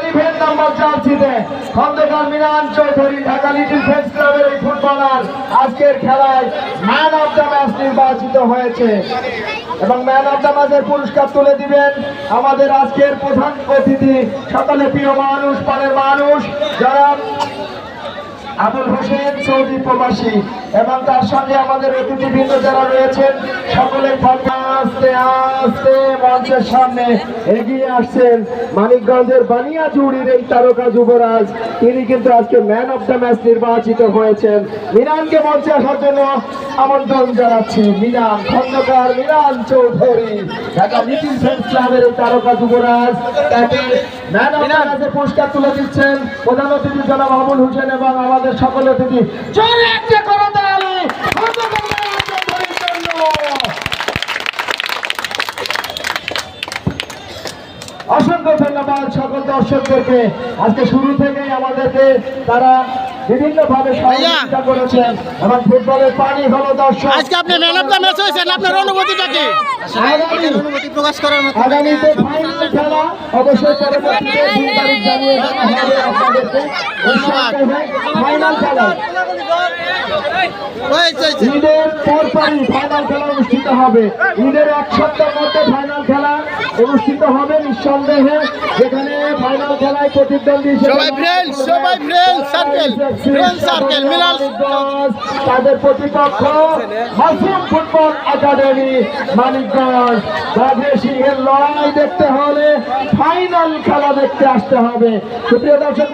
Event number 4 Khandakar মিনান Chowdhury Dhaka little friends ক্লাবের এই ফুটবলার আজকের খেলায় ম্যান অফ দ্য ম্যাচ নির্বাচিত হয়েছে এবং ম্যান অফ দ্য ম্যাচের পুরস্কার তুলে দিবেন আমাদের আজকের প্রধান অতিথি, সকলে প্রিয় মানুষ, পানের মানুষ, যারা আবুল হোসেন সৌদি প্রবাসী এবং তার সঙ্গে আমাদের অতিথিবৃন্দ যারা রয়েছেন সকলে আস্তে আস্তে মঞ্চের সামনে এগিয়ে আসছেন। মানিকগঞ্জের বানিয়াজুড়ির এই তারকা যুবরাজ, তিনি কিন্তু আজকে ম্যান অফ দ্য ম্যাচ নির্বাচিত হয়েছেন। মিনানকে মঞ্চে আসার জন্য আমন্ত্রণ জানাচ্ছি। মিনান, খন্দকার মিনান চৌধুরী ঢাকা লিটল ফ্রেন্ডস ক্লাবের এই তারকা যুবরাজ, তাকে ম্যান অফ দ্য ম্যাচের পুরস্কার তুলে দিচ্ছেন প্রধান অতিথি জনাব আবুল হোসেন এবং আমাদের সকল অতিথি। জোরে একটা করতালি খন্দকার মিনান চৌধুরীর জন্য। অসংখ্য ধন্যবাদ সকল দর্শকদেরকে। আজকে শুরু থেকেই আমাদেরকে তারা বিভিন্ন ভাবে সহযোগিতা করেছেন এবং ফুটবলের পানি হলো দর্শক। আজকে আপনি ম্যান অফ দ্য ম্যাচ হয়েছেন, আপনার অনুভূতিটা কি? অনুভূতি প্রকাশ করার মতো। আগামীতে ফাইনাল খেলা অবশ্যই পরবর্তীতে 2 তারিখ জানিয়ে দেওয়া হবে আপনাদেরকে। ফাইনাল খেলা ঈদের পরপরই ফাইনাল খেলা অনুষ্ঠিত হবে। ঈদের 1 সপ্তাহের মধ্যে ফাইনাল খেলা অনুষ্ঠিত হবে নিঃসন্দেহে, যেখানে ফাইনাল খেলায় প্রতিদ্বন্দ্বী মিলান তাদের প্রতিপক্ষ মাসুম ফুটবল একাডেমি মানিকগঞ্জ। বাঘে সিংহের লড়াই দেখতে হলে ফাইনাল খেলা দেখতে আসতে হবে। সুপ্রিয় দর্শক।